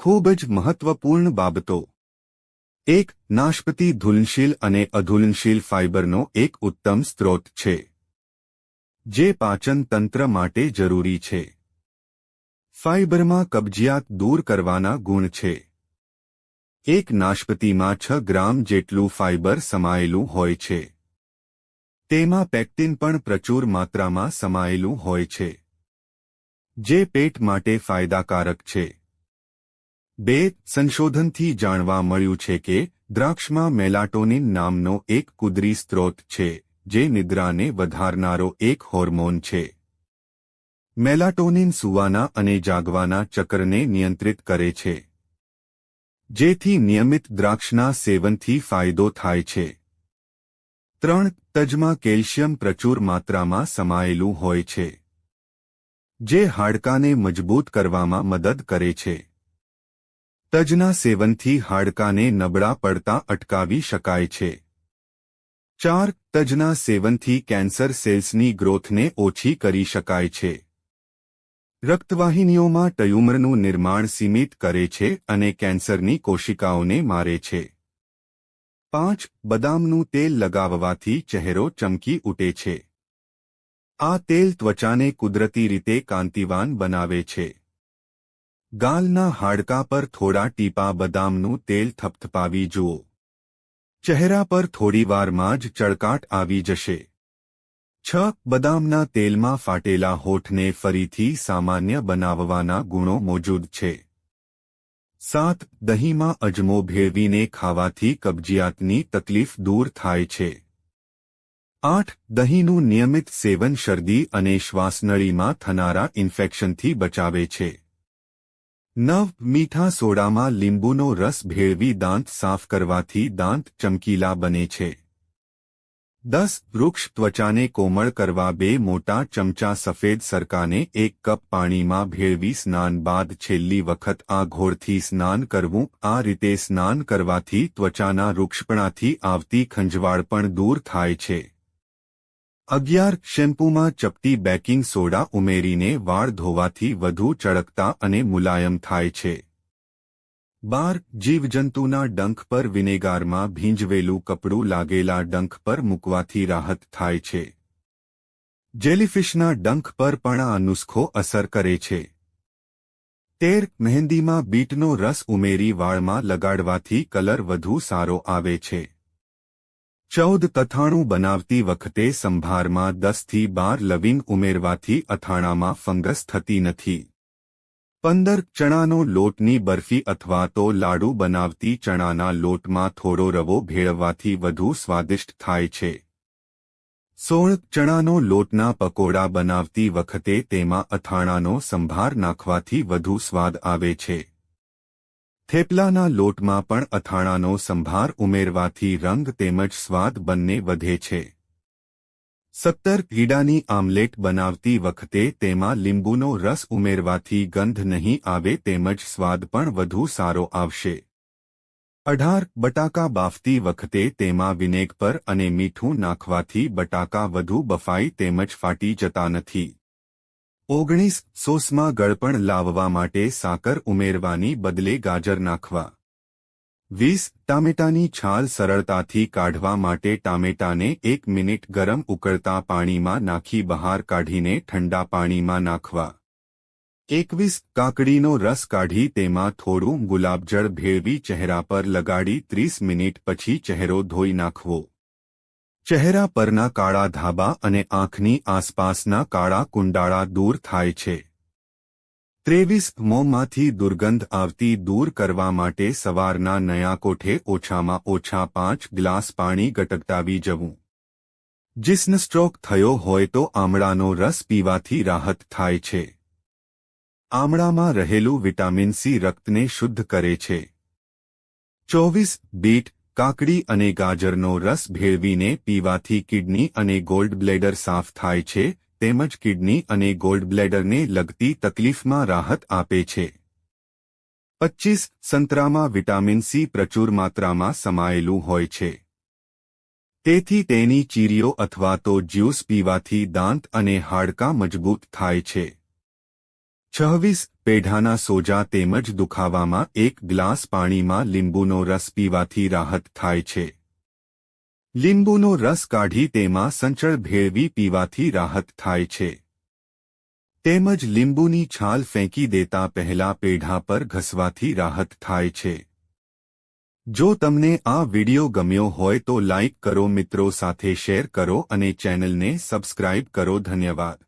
ખૂબ જ મહત્વપૂર્ણ બાબતો. 1. નાશપતી ધુલનશીલ અને અધુલનશીલ ફાઇબરનો એક ઉત્તમ સ્ત્રોત છે, જે પાચન તંત્ર માટે જરૂરી છે. ફાઇબરમાં કબજિયાત દૂર કરવાના ગુણ છે. એક નાશપતીમાં 6 ગ્રામ જેટલું ફાઇબર સમાયેલું હોય છે. તેમાં પેક્ટિન પણ પ્રચુર માત્રામાં સમાયેલું હોય છે, જે પેટ માટે ફાયદાકારક છે. 2. સંશોધનથી જાણવા મળ્યું છે કે દ્રાક્ષમાં મેલાટોનિન નામનો એક કુદરી સ્ત્રોત છે, જે નિદ્રાને વધારનારો એક હોર્મોન છે. મેલાટોનિન સૂવાના અને જાગવાના ચક્રને નિયંત્રિત કરે છે, જેથી નિયમિત દ્રાક્ષના સેવનથી ફાયદો થાય છે. 3. તજમાં કેલ્શિયમ પ્રચુર માત્રામાં સમાયેલું હોય છે, જે હાડકાને મજબૂત કરવામાં મદદ કરે છે. તજના સેવનથી હાડકાને નબળા પડતા અટકાવી શકાય છે. 4. તજના સેવનથી કેન્સર સેલ્સની ગ્રોથને ઓછી કરી શકાય છે. રક્તવાહિનીઓમાં ટ્યુમરનું નિર્માણ સીમિત કરે છે અને કેન્સરની કોશિકાઓને મારે છે. 5. બદામનું તેલ લગાવવાથી ચહેરો ચમકી ઉઠે છે. આ તેલ ત્વચાને કુદરતી રીતે કાંતિવાન બનાવે છે. ગાલના હાડકા પર થોડા ટીપા બદામનું તેલ થપથપાવી જુઓ. ચહેરા પર થોડીવારમાં જ ચળકાટ આવી જશે. 6. બદામના તેલમાં ફાટેલા હોઠને ફરીથી સામાન્ય બનાવવાના ગુણો મોજૂદ છે. 7. દહીંમાં અજમો ભેળવીને ખાવાથી કબજિયાતની તકલીફ દૂર થાય છે. 8. દહીંનું નિયમિત સેવન શરદી અને શ્વાસનળીમાં થનારા ઇન્ફેક્શનથી બચાવે છે. 9. મીઠા સોડામાં લીંબુનો રસ ભેળવી દાંત સાફ કરવાથી દાંત ચમકીલા બને છે. 10. વૃક્ષ ત્વચાને કોમળ કરવા 2 મોટા ચમચા સફેદ સરકાને 1 કપ પાણીમાં ભેળવી સ્નાન બાદ છેલ્લી વખત આ ઘોળથી સ્નાન કરવું. આ રીતે સ્નાન કરવાથી ત્વચાના રૂક્ષપણાથી આવતી ખંજવાળ પણ દૂર થાય છે. 11. શેમ્પૂમાં ચપટી બેકિંગ સોડા ઉમેરીને વાળ ધોવાથી વધુ ચળકતા અને મુલાયમ થાય છે. 12. જીવજંતુના ડંખ પર વિનેગારમાં ભીંજવેલું કપડું લાગેલા ડંખ પર મૂકવાથી રાહત થાય છે. જેલીફિશના ડંખ પર પણ આ નુસ્ખો અસર કરે છે. 13. મહેંદીમાં બીટનો રસ ઉમેરી વાળમાં લગાડવાથી કલર વધુ સારો આવે છે. 14. તથાણું બનાવતી વખતે સંભારમાં 10 થી 12 લવિંગ ઉમેરવાથી અથાણામાં ફંગસ થતી નથી. 15. ચણાનો લોટની બરફી અથવા તો લાડુ બનાવતી ચણાના લોટમાં થોડો રવો ભેળવવાથી વધુ સ્વાદિષ્ટ થાય છે. 16. ચણાનો લોટના પકોડા બનાવતી વખતે તેમાં અથાણાનો સંભાર નાખવાથી વધુ સ્વાદ આવે છે. થેપલાના લોટમાં પણ અથાણાનો સંભાર ઉમેરવાથી રંગ તેમજ સ્વાદ બંને વધે છે. 17. ઈડાની આમલેટ બનાવતી વખતે તેમાં લીંબુનો રસ ઉમેરવાથી ગંધ નહીં આવે તેમજ સ્વાદ પણ વધુ સારો આવશે. 18. બટાકા બાફતી વખતે તેમાં વિનેગર અને મીઠું નાખવાથી બટાકા વધુ બફાઈ તેમજ ફાટી જતા નથી. 19. સોસમાં ગળપણ લાવવા માટે સાકર ઉમેરવાની બદલે ગાજર નાખવા. 20. ટામેટાની છાલ સરળતાથી કાઢવા માટે ટામેટાને 1 મિનિટ ગરમ ઉકળતા પાણીમાં નાખી બહાર કાઢીને ઠંડા પાણીમાં નાખવા. 21. કાકડીનો રસ કાઢી તેમાં થોડું ગુલાબજળ ભેળવી ચહેરા પર લગાડી 30 મિનિટ પછી ચહેરો ધોઈ નાખવો. ચહેરા પરના કાળા ધાબા અને આંખની આસપાસના કાળા કુંડાળા દૂર થાય છે. 23. મોંમાંથી દુર્ગંધ આવતી દૂર કરવા માટે સવારના નયા કોઠે ઓછામાં ઓછા 5 ગ્લાસ પાણી ગટગટાવી જવું. जिसने स्ट्रोक थयो होय तो आमळानो रस पीवाथी राहत थाय छे। आमळामां रहेलू विटामिन सी रक्तने शुद्ध करे छे। 24 बीट काकड़ी अने गाजरनो रस भेळवीने पीवाथी किडनी अने गोल्ड ब्लेडर साफ थाय छे, तेमज किडनी अने गोल्ड ब्लेडरने लगती तकलीफमां राहत आपे छे। 25 संतरामां विटामिन सी प्रचुर मात्रामां समायेलुं होय छे, तेथी तेनी चीरीओ अथवा तो ज्यूस पीवाथी दांत अने हाडकां मजबूत थाय छे। 26 પેઢાના સોજા તેમજ દુખાવામાં 1 ગ્લાસ પાણીમાં લીંબુનો રસ પીવાથી રાહત થાય છે. લીંબુનો રસ કાઢી તેમાં સંચળ ભેળવી પીવાથી રાહત થાય છે. તેમજ લીંબુની છાલ ફેંકી દેતા પહેલા પેઢા પર ઘસવાથી રાહત થાય છે. જો તમને આ વિડિયો ગમ્યો હોય તો લાઇક કરો, મિત્રો સાથે શેર કરો અને ચેનલને સબસ્ક્રાઇબ કરો. ધન્યવાદ.